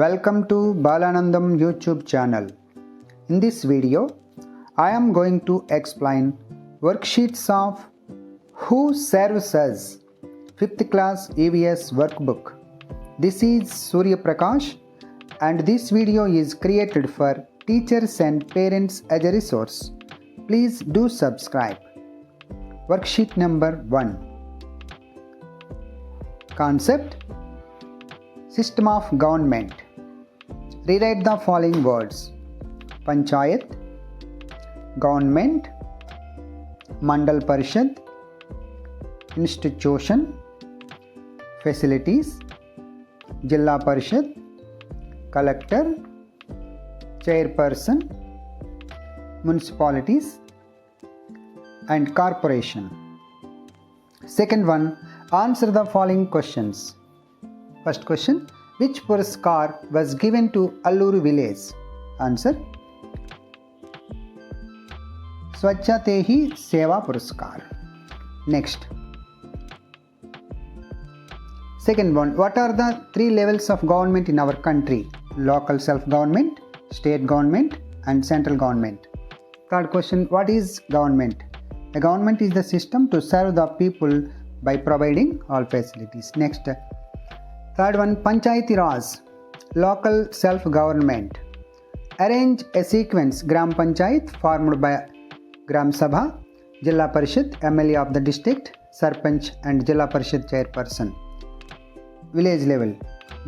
Welcome to Balanandam YouTube channel. In this video, I am going to explain worksheets of Who Serves Us 5th Class EVS workbook. This is Surya Prakash and this video is created for teachers and parents as a resource. Please do subscribe. Worksheet number 1. Concept: System of government. Rewrite the following words: Panchayat, government, Mandal Parishad, institution, facilities, Jilla Parishad, collector, chairperson, municipalities and corporation. Second one, answer the following questions. First question, which Puraskar was given to Alluru village? Answer: Swachhatehi Seva Puraskar. Next. Second one, what are the three levels of government in our country? Local self-government, state government and central government. Third question, what is government? A government is the system to serve the people by providing all facilities. Next. Third one, Panchayati Raj, local self-government. Arrange a sequence: Gram Panchayat formed by Gram Sabha, Jilla Parishad, MLA of the district, Sarpanch and Jilla Parishad chairperson. Village level: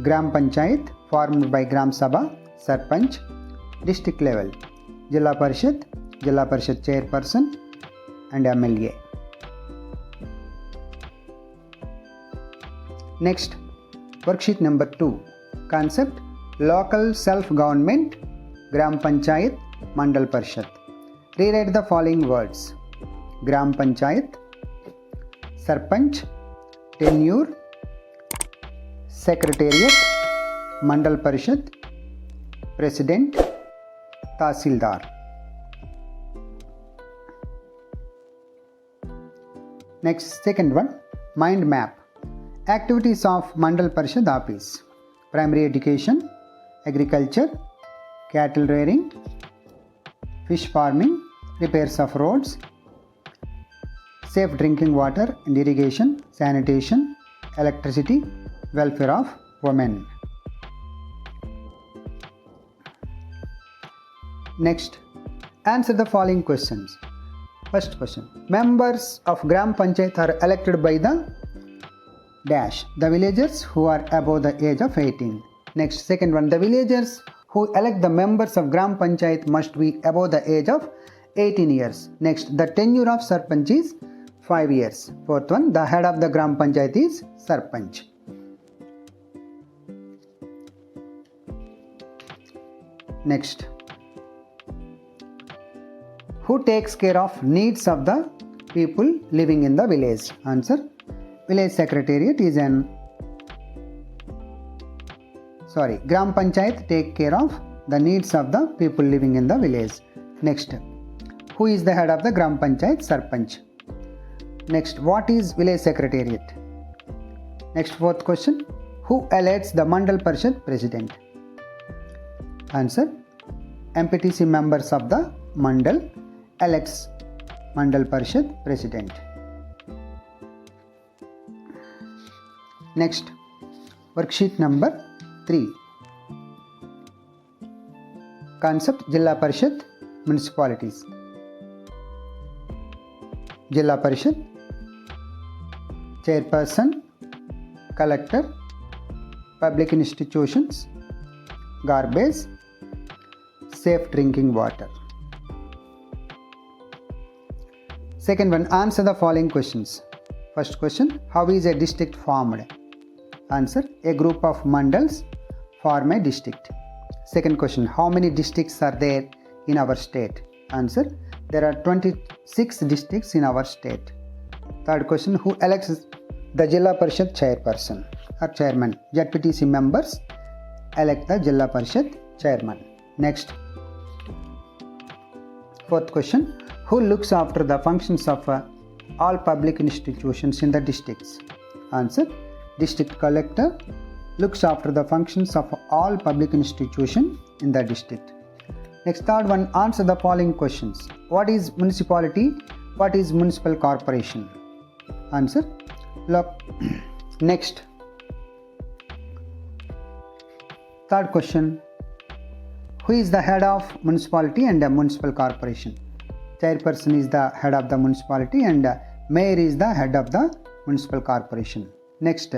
Gram Panchayat formed by Gram Sabha, Sarpanch. District level: Jilla Parishad chairperson and MLA. Next, worksheet number 2. Concept: Local self-government, Gram Panchayat, Mandal Parishad. Rewrite the following words: Gram Panchayat, Sarpanch, tenure, Secretariat, Mandal Parishad, President, Tahsildar. Next, second one, mind map. Activities of Mandal Parishad office: primary education, agriculture, cattle rearing, fish farming, repairs of roads, safe drinking water and irrigation, sanitation, electricity, welfare of women. Next, answer the following questions. First question, members of Gram Panchayat are elected by the dash, the villagers who are above the age of 18. Next, second one, the villagers who elect the members of Gram Panchayat must be above the age of 18 years. Next, the tenure of Sarpanch is 5 years. Fourth one, the head of the Gram Panchayat is Sarpanch. Next, who takes care of needs of the people living in the village? Answer: Village Secretariat is Gram Panchayat take care of the needs of the people living in the village. Next, who is the head of the Gram Panchayat? Sarpanch. Next, what is Village Secretariat? Next, fourth question, who elects the Mandal Parishad President? Answer: MPTC members of the Mandal elects Mandal Parishad President. Next, worksheet number 3. Concept: Jilla Parishad, municipalities. Jilla Parishad, chairperson, collector, public institutions, garbage, safe drinking water. Second one, answer the following questions. First question, how is a district formed? Answer: a group of mandals form a district. Second question, how many districts are there in our state? Answer: there are 26 districts in our state. Third question, who elects the Jilla Parishad chairperson or chairman? ZPTC members elect the Jilla Parishad chairman. Next, fourth question, who looks after the functions of all public institutions in the districts? Answer: district collector, looks after the functions of all public institutions in the district. Next, third one, answer the following questions. What is municipality? What is municipal corporation? Answer. Look. Next, third question, who is the head of municipality and a municipal corporation? Chairperson is the head of the municipality and mayor is the head of the municipal corporation. Next,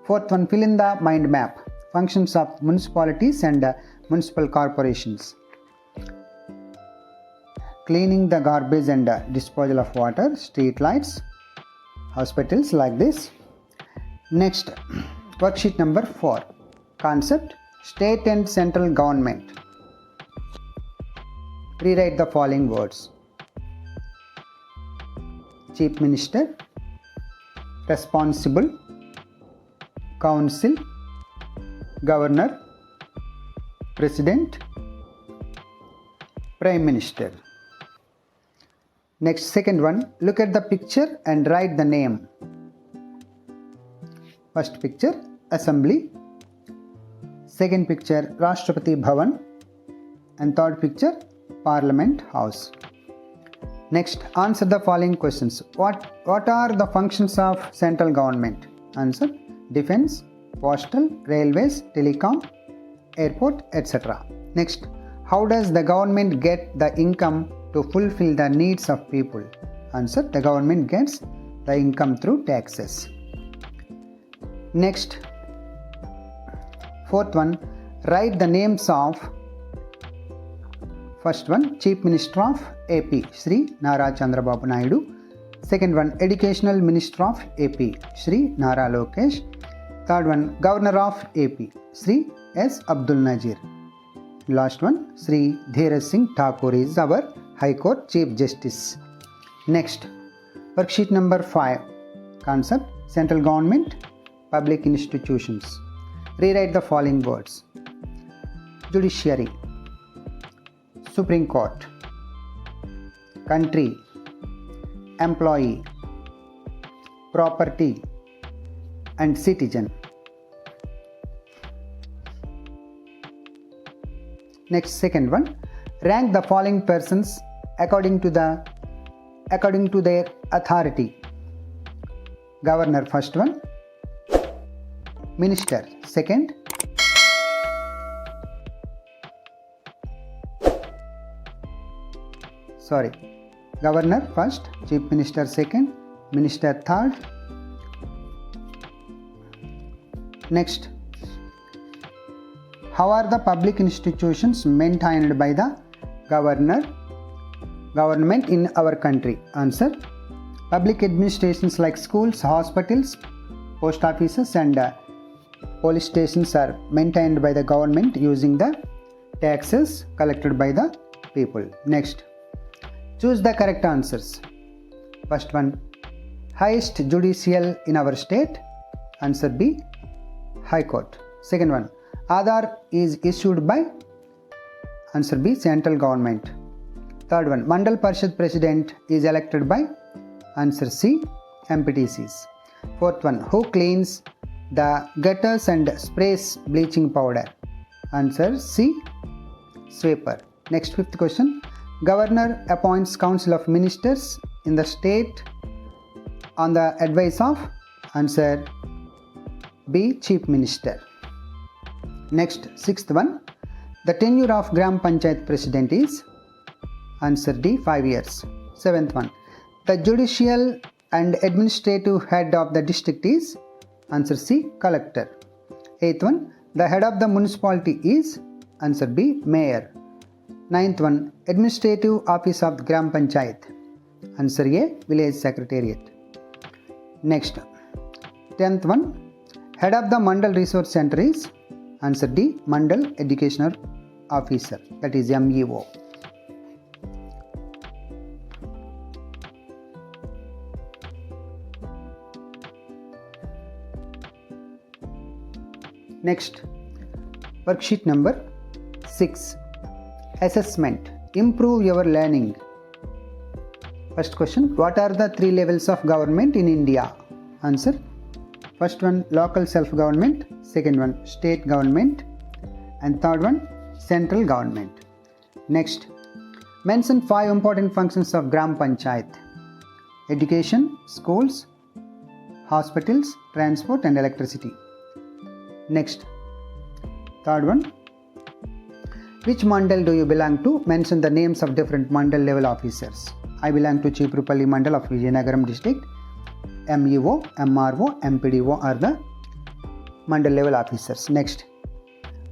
fourth one, fill in the mind map. Functions of municipalities and municipal corporations. Cleaning the garbage and disposal of water, street lights, hospitals, like this. Next, worksheet number 4. Concept, state and central government. Rewrite the following words. Chief Minister, responsible, council, governor, president, prime minister. Next, second one, look at the picture and write the name. First picture, assembly. Second picture, Rashtrapati Bhavan. And third picture, Parliament House. Next, answer the following questions. What are the functions of central government? Answer, defense, postal, railways, telecom, airport, etc. Next, how does the government get the income to fulfill the needs of people? Answer, the government gets the income through taxes. Next, fourth one, write the names of, first one, Chief Minister of AP, Sri Nara Chandrababu Naidu. Second one, Educational Minister of AP, Sri Nara Lokesh. Third one, Governor of AP, Sri S. Abdul Nazir. Last one, Sri Dheeraj Singh Thakur is our High Court Chief Justice. Next, worksheet number 5. Concept, central government, public institutions. Rewrite the following words. Judiciary, Supreme Court, country, employee, property, and citizen. Next, second one, rank the following persons according to their authority. Governor, first one. Minister, second. Governor first, Chief Minister second, Minister third. Next, how are the public institutions maintained by the government in our country? Answer, public administrations like schools, hospitals, post offices and police stations are maintained by the government using the taxes collected by the people. Next, choose the correct answers. First one, highest judicial in our state. Answer B, High Court. Second one, Aadhaar is issued by. Answer B, central government. Third one, Mandal Parishad president is elected by. Answer C, MPTCs. Fourth one, who cleans the gutters and sprays bleaching powder? Answer C, sweeper. Next, fifth question, governor appoints council of ministers in the state on the advice of. Answer B, chief minister. Next, sixth one, the tenure of Gram Panchayat president is. Answer D, 5 years. Seventh one, the judicial and administrative head of the district is. Answer C, collector. Eighth one, the head of the municipality is. Answer B, mayor. Ninth one, administrative office of Gram Panchayat. Answer A, village secretariat. Next, 10th one, head of the Mandal Resource Center is. Answer D, Mandal Educational Officer, that is MEO. Next, worksheet number 6. Assessment, improve your learning. First question, what are the 3 levels of government in India? Answer, First one, local self-government. Second one, state government. And third one, central government. Next, mention 5 important functions of Gram Panchayat. Education, schools, hospitals, transport and electricity. Next, third one, which mandal do you belong to? Mention the names of different mandal level officers. I belong to Chiprupalli mandal of Vijayanagaram district. MEO, MRO, MPDO are the mandal level officers. Next,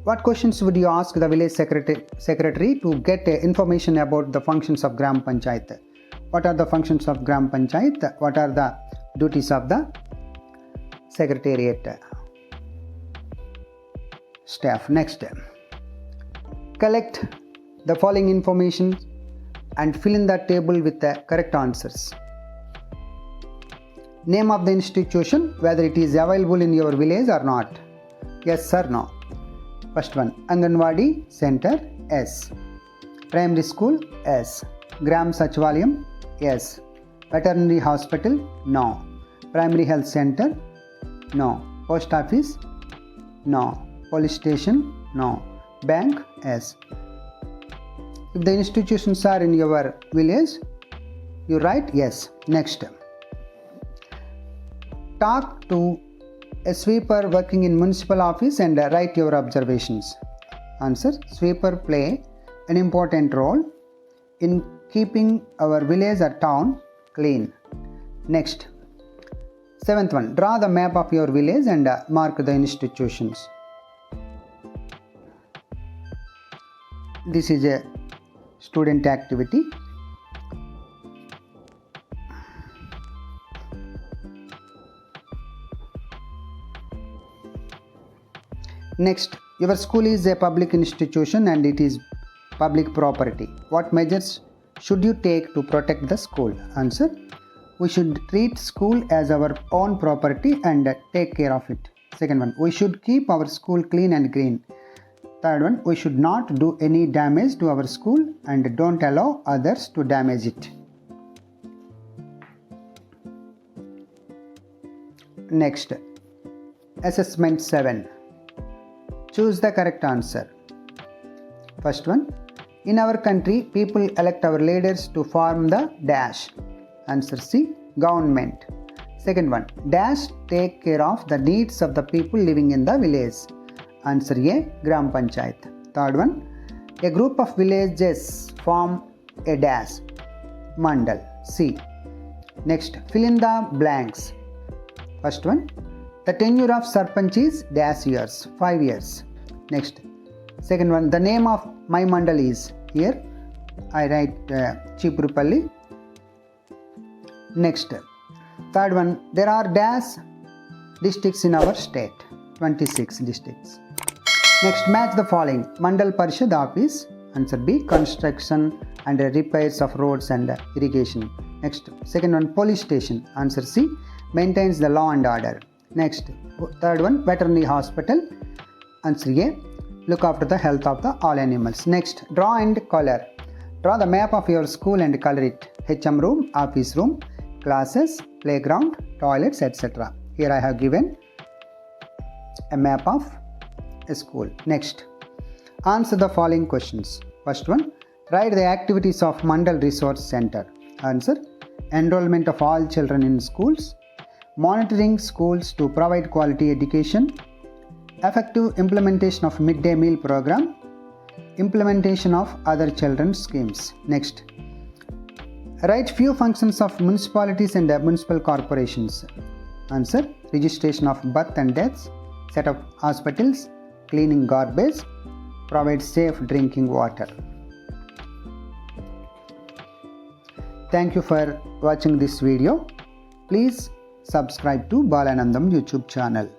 what questions would you ask the village secretary to get information about the functions of Gram Panchayat? What are the functions of Gram Panchayat? What are the duties of the secretariat staff? Next, collect the following information and fill in the table with the correct answers. Name of the institution, whether it is available in your village or not. Yes or no. First one, Anganwadi Center, yes. Primary School, yes. Gram Sachivalayam, yes. Veterinary Hospital, no. Primary Health Center, no. Post Office, no. Police Station, no. Bank, yes. If the institutions are in your village, you write yes. Next, talk to a sweeper working in municipal office and write your observations. Answer, sweeper play an important role in keeping our village or town clean. Next, 7th one, draw the map of your village and mark the institutions. This is a student activity. Next, your school is a public institution and it is public property. What measures should you take to protect the school? Answer, we should treat school as our own property and take care of it. Second one, we should keep our school clean and green. Third one, we should not do any damage to our school and don't allow others to damage it. Next, assessment 7. Choose the correct answer. First one, in our country, people elect our leaders to form the dash. Answer C, government. Second one, dash take care of the needs of the people living in the village. Answer A, Gram Panchayat. Third one, a group of villages form a dash, mandal. C. Next, fill in the blanks. First one, the tenure of Sarpanch is dash years, 5 years. Next, second one, the name of my mandal is, here I write Chiprupalli. Next, third one, there are dash districts in our state, 26 districts. Next, match the following. Mandal Parishad office, answer B, construction and repairs of roads and irrigation. Next, second one, police station, answer C, maintains the law and order. Next, third one, veterinary hospital, answer A, look after the health of the all animals. Next, draw and color. Draw the map of your school and color it. HM room, office room, classes, playground, toilets, etc. Here I have given a map of a school. Next, answer the following questions. First one, write the activities of Mandal Resource Center. Answer, enrollment of all children in schools, monitoring schools to provide quality education, effective implementation of midday meal program, implementation of other children's schemes. Next, write few functions of municipalities and municipal corporations. Answer, registration of birth and deaths, set up hospitals, cleaning garbage, provide safe drinking water. Thank you for watching this video. Please subscribe to Balanandam YouTube channel.